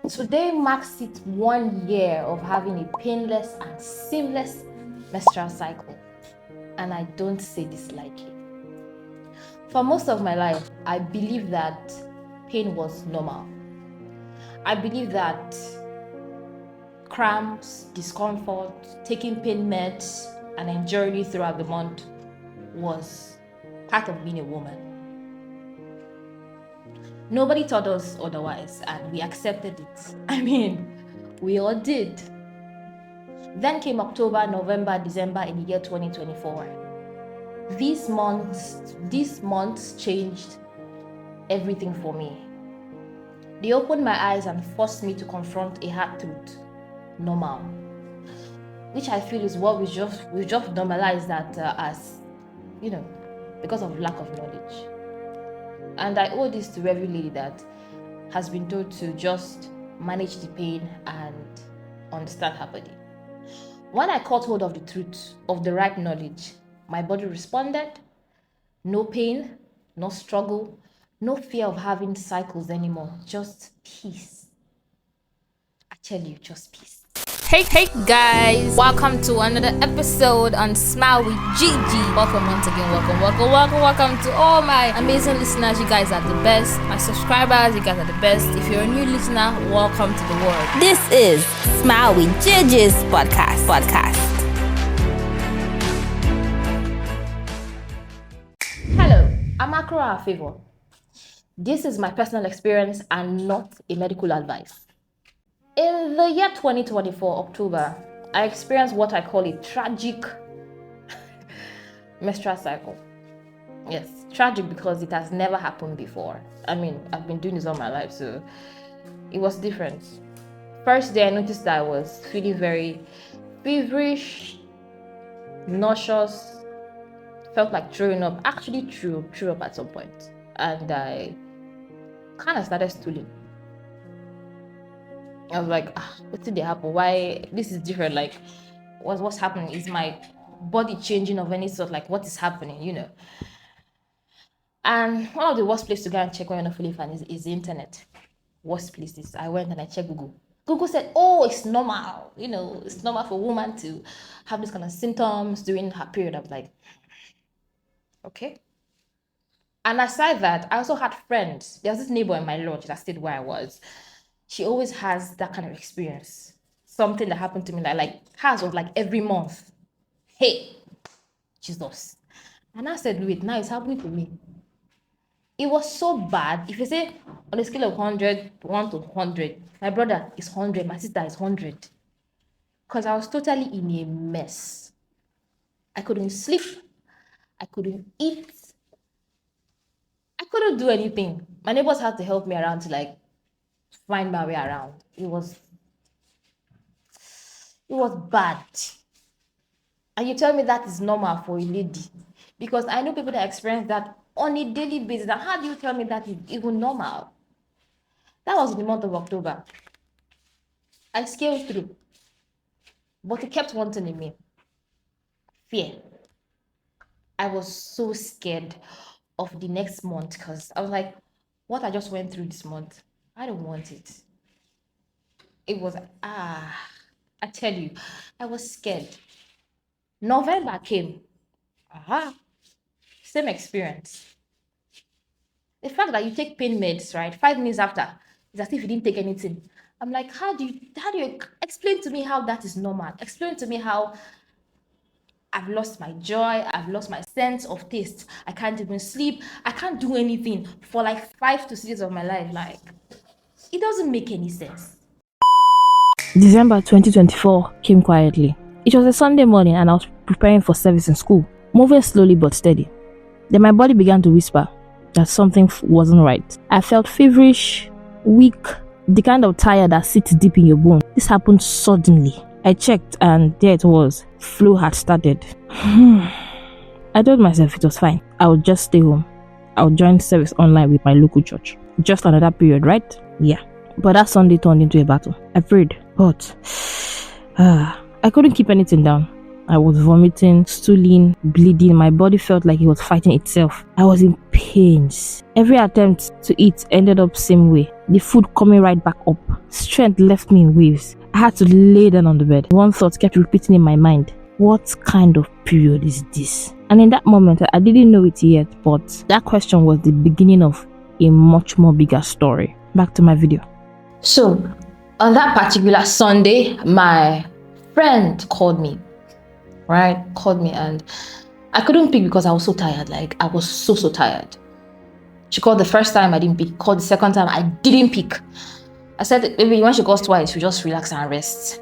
Today marks it 1 year of having a painless and seamless menstrual cycle, and I don't say this lightly. For most of my life, I believed that pain was normal. I believed that cramps, discomfort, taking pain meds, and enjoying it throughout the month was part of being a woman. Nobody taught us otherwise, and we accepted it. I mean, we all did. Then came October, November, December in the year 2024. These months changed everything for me. They opened my eyes and forced me to confront a hard truth: normal, which I feel is what we just normalized that as, because of lack of knowledge. And I owe this to every lady that has been told to just manage the pain and understand her body. When I caught hold of the truth, of the right knowledge, my body responded. No pain, no struggle, no fear of having cycles anymore. Just peace. I tell you, just peace. Hey guys, welcome to another episode on Smile with Gigi. Welcome once again, welcome to all my amazing listeners. You guys are the best. My subscribers, you guys are the best. If you're a new listener, welcome to the world. This is Smile with Gigi's podcast. Hello, I'm Akra Favor. This is my personal experience and not a medical advice. In the year 2024, October, I experienced what I call a tragic menstrual cycle. Yes, tragic because it has never happened before. I mean, I've been doing this all my life, so it was different. First day, I noticed that I was feeling very feverish, nauseous, felt like throwing up. Actually threw up at some point, and I kind of started stooling. I was like, what did happen? Why this is different? Like, what's happening? Is my body changing of any sort? Like, what is happening? And one of the worst places to go and check when you're not feeling fine is the internet. Worst places. I went and I checked Google. Google said, it's normal. It's normal for a woman to have this kind of symptoms during her period. I was like, okay. And aside that, I also had friends. There was this neighbor in my lodge that stayed where I was. She always has that kind of experience. Something that happened to me, like hers was like every month. Hey, Jesus. And I said, wait, now it's happening to me. It was so bad. If you say on a scale of 100, 1 to 100, my brother is 100, my sister is 100. Because I was totally in a mess. I couldn't sleep. I couldn't eat. I couldn't do anything. My neighbors had to help me around to find my way around. It was bad. And you tell me that is normal for a lady, because I know people that experience that on a daily basis. And how do you tell me that is even normal? That was in the month of October. I scaled through, but it kept wanting in me. Fear. I was so scared of the next month, because I was like, what I just went through this month, I don't want it. It was, I tell you, I was scared. November came. Same experience. The fact that you take pain meds, right? 5 minutes after, it's as if you didn't take anything. I'm like, how do you explain to me how that is normal? Explain to me how I've lost my joy, I've lost my sense of taste. I can't even sleep. I can't do anything for 5 to 6 days of my life. It doesn't make any sense. December 2024 came quietly. It was a Sunday morning and I was preparing for service in school, moving slowly but steady. Then my body began to whisper that something wasn't right. I felt feverish, weak, the kind of tired that sits deep in your bone. This happened suddenly. I checked and there it was. Flu had started. I told myself it was fine. I would just stay home. I would join service online with my local church. Just another period, right? Yeah. But that Sunday turned into a battle. I prayed, but I couldn't keep anything down. I was vomiting, stooling, bleeding. My body felt like it was fighting itself. I was in pains. Every attempt to eat ended up same way. The food coming right back up. Strength left me in waves. I had to lay down on the bed. One thought kept repeating in my mind. What kind of period is this? And in that moment, I didn't know it yet, but that question was the beginning of a much more bigger story. Back to my video. So, on that particular Sunday, my friend called me, and I couldn't pick because I was so tired. Like, I was so tired. She called the first time, I didn't pick. Called the second time, I didn't pick. I said, maybe when she calls twice, you just relax and rest.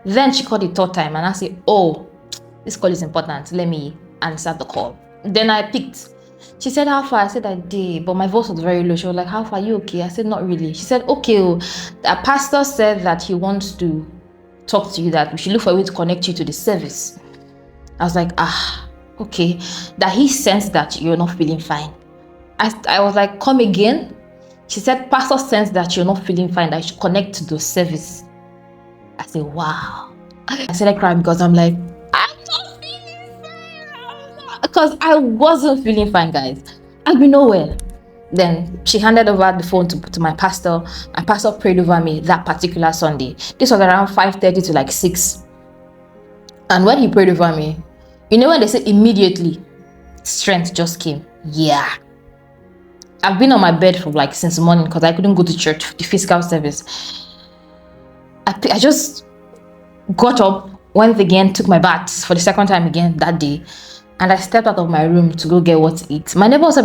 Then she called the third time, and I said, oh, this call is important. Let me answer the call. Then I picked. She said, how far? I said, I did, but my voice was very low. She was like, how far? Are you okay? I said, not really. She said, okay, the pastor said that he wants to talk to you, that we should look for a way to connect you to the service. I was like, okay. That he sensed that you're not feeling fine. I was like, come again? She said, pastor sensed that you're not feeling fine, that you should connect to the service. I said, wow. I started crying because I'm like, I'm not feeling fine. Because I wasn't feeling fine, guys. I've been nowhere. Then she handed over the phone to my pastor. My pastor prayed over me that particular Sunday. This was around 5:30 to like 6. And when he prayed over me, you know when they say immediately, strength just came. Yeah. I've been on my bed for like since morning because I couldn't go to church, the physical service. I just got up, went again, took my bath for the second time again that day, and I stepped out of my room to go get what to eat. My neighbor said,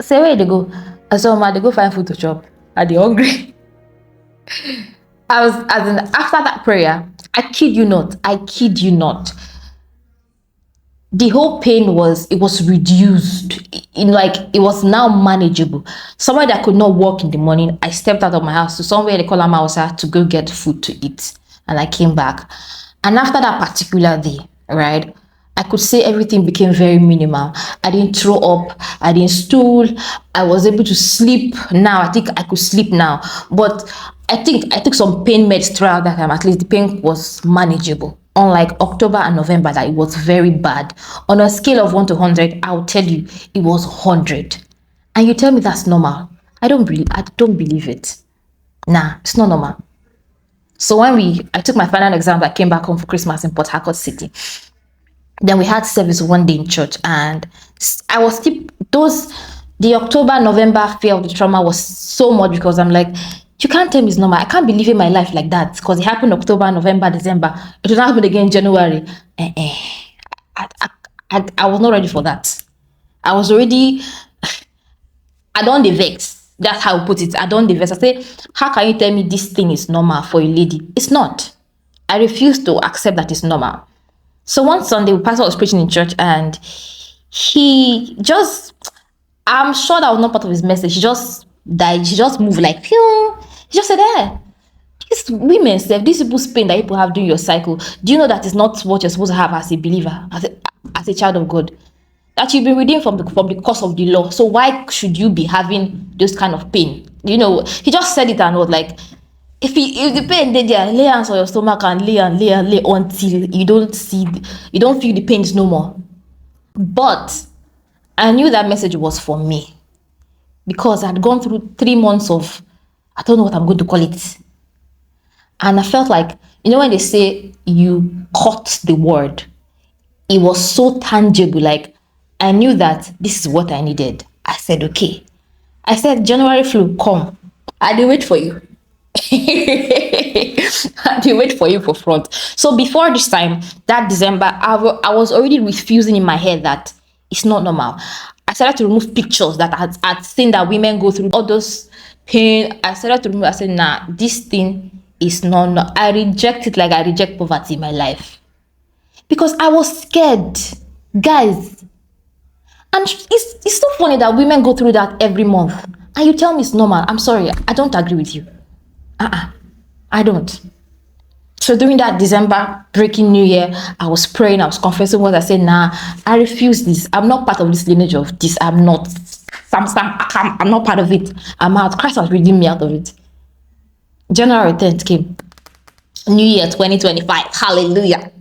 say where they go? I said, Ma, they go find food to chop. Are they hungry? After that prayer, I kid you not, the whole pain was reduced. It was now manageable. Somewhere that could not walk in the morning, I stepped out of my house to somewhere they call Amausa to go get food to eat. And I came back. And after that particular day, right, I could say everything became very minimal. I didn't throw up. I didn't stool. I was able to sleep. Now, I think I could sleep now. But I think I took some pain meds throughout that time. At least the pain was manageable. Unlike October and November, that it was very bad. On a scale of 1 to 100, I'll tell you it was 100. And you tell me that's normal. I don't believe it. Nah, it's not normal. So when I took my final exam, I came back home for Christmas in Port Harcourt City. Then we had service one day in church, and I was still the October, November fear of the trauma was so much because I'm like, you can't tell me it's normal. I can't be living my life like that because it happened October, November, December. It will not happen again in January. I was not ready for that. I was already, I don't vex. That's how I put it. I don't vex. I say, how can you tell me this thing is normal for a lady? It's not. I refuse to accept that it's normal. So one Sunday, the pastor was preaching in church, and he just, I'm sure that was not part of his message. He just died. He just moved like, phew. He just said, these women, these people's pain that people have during your cycle, do you know that is not what you're supposed to have as a believer, as a child of God? That you've been redeemed from the curse of the law. So why should you be having this kind of pain? You know, he just said it and was like, if the pain is there, lay hands on your stomach and lay until you don't feel the pains no more. But I knew that message was for me because I'd gone through 3 months of, I don't know what I'm going to call it. And I felt like, you know, when they say you caught the word, it was so tangible. Like, I knew that this is what I needed. I said, okay. I said, January flu, come. I did wait for you. I did wait for you for front. So before this time, that December, I was already refusing in my head that it's not normal. I started to remove pictures that I'd seen that women go through all those pain. I started to remove. I said, nah, this thing is not. I reject it like I reject poverty in my life because I was scared, guys. And it's so funny that women go through that every month, and you tell me it's normal. I'm sorry, I don't agree with you. I don't. So during that December breaking New Year, I was praying, I was confessing what I said. Nah, I refuse this. I'm not part of this lineage of this. I'm not. I'm not part of it. I'm out. Christ has redeemed me out of it. January 10th came. New Year 2025. Hallelujah.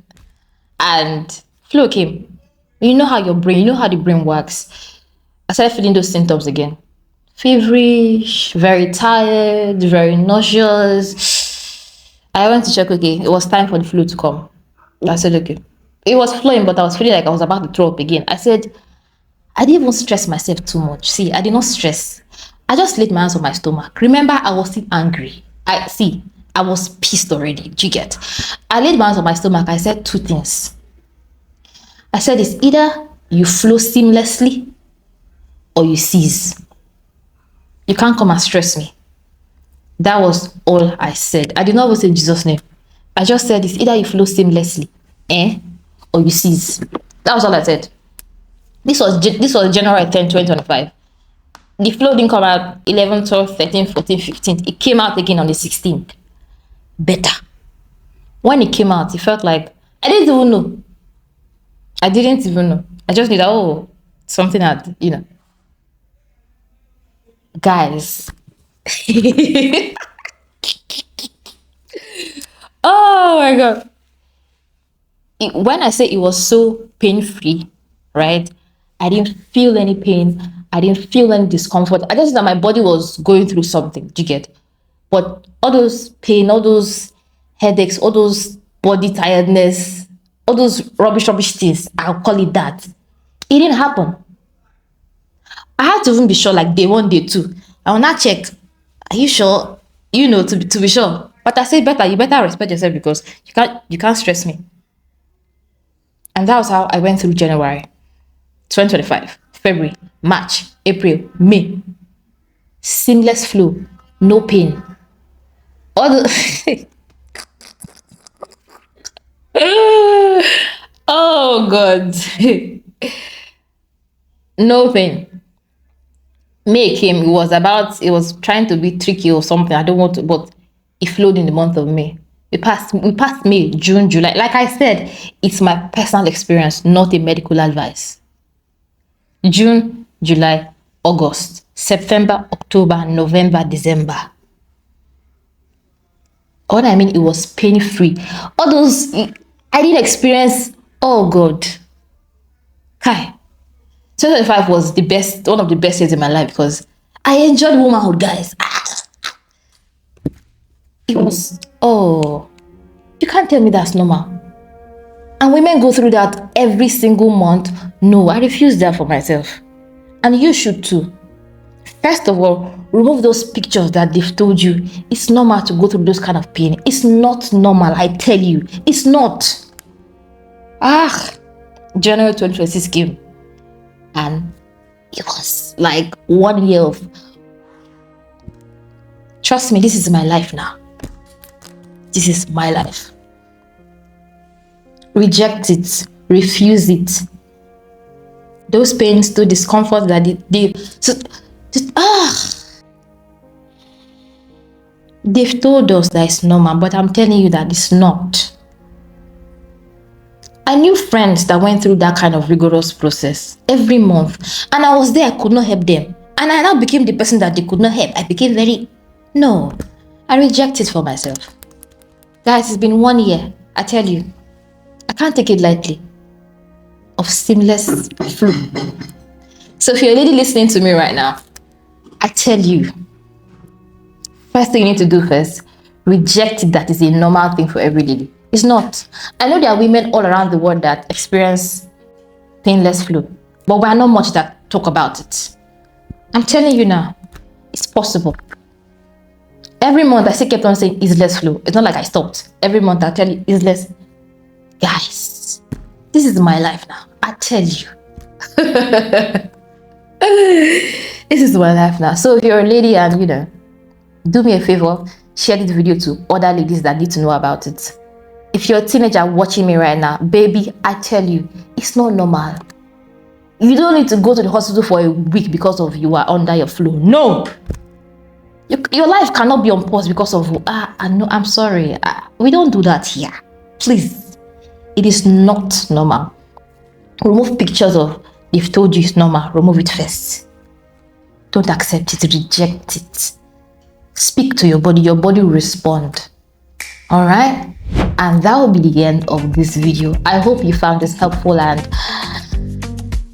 and flu came. You know how the brain works. I started feeling those symptoms again. Feverish, very tired, very nauseous. I went to check, okay, it was time for the flu to come. I said, okay. It was flowing, but I was feeling like I was about to throw up again. I said, I didn't even stress myself too much. See, I did not stress. I just laid my hands on my stomach. Remember, I was still angry. I was pissed already. Do you get? I laid my hands on my stomach. I said two things. I said, it's either you flow seamlessly or you cease. You can't come and stress me. That was all I said. I did not even say in Jesus' name. I just said, it's either you flow seamlessly, or you cease. That was all I said. This was January 10, 2025. The flow didn't come out 11, 12, 13, 14, 15. It came out again on the 16th. Better. When it came out, it felt like I didn't even know. I just knew that, oh, something had, Guys. Oh my God. When I say it was so pain-free, right? I didn't feel any pain. I didn't feel any discomfort. I just knew that my body was going through something. Do you get? But all those pain, all those headaches, all those body tiredness, all those rubbish things, I'll call it that. It didn't happen. I had to even be sure, like day one, day two. I will not check. Are you sure? To be sure. But I say you better respect yourself because you can't stress me. And that was how I went through January 2025, February, March, April, May. Seamless flow, no pain. All the oh God. No pain. May came, it was trying to be tricky or something. I don't want to, but it flowed in the month of May. We passed May, June, July. Like I said, it's my personal experience, not a medical advice. June, July, August, September, October, November, December. What I mean, it was pain-free. All those, I didn't experience, oh God. Kai. 2025 was one of the best years in my life because I enjoyed womanhood, guys. It was, you can't tell me that's normal. And women go through that every single month. No, I refuse that for myself. And you should too. First of all, remove those pictures that they've told you. It's normal to go through those kind of pain. It's not normal, I tell you. It's not. January 2026 came. And it was like 1 year of, trust me, this is my life now. This is my life. Reject it. Refuse it. Those pains, those discomfort that they've told us that it's normal, but I'm telling you that it's not. I knew friends that went through that kind of rigorous process every month, and I was there, I could not help them. And I now became the person that they could not help. I became I reject it for myself. Guys, it's been 1 year, I tell you. I can't take it lightly. Of seamless flu. So if you're a lady listening to me right now, I tell you, first thing you need to do first, reject it that is a normal thing for every lady. It's not. I know there are women all around the world that experience painless flu, but we are not much that talk about it. I'm telling you now, it's possible. Every month I still kept on saying it's less flu. It's not like I stopped. Every month I tell you it's less. Guys, this is my life now. I tell you. This is my life now. So if you're a lady and do me a favor, share this video to other ladies that need to know about it. If you're a teenager watching me right now, baby, I tell you, it's not normal. You don't need to go to the hospital for a week because of you are under your flu. No! Your life cannot be on pause because of, I'm sorry. We don't do that here. Please. It is not normal. Remove pictures of, they've told you it's normal. Remove it first. Don't accept it. Reject it. Speak to your body. Your body will respond. All right? And that will be the end of this video. I hope you found this helpful and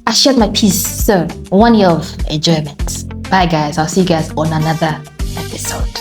I shared my piece. So 1 year of enjoyment. Bye guys. I'll see you guys on another episode.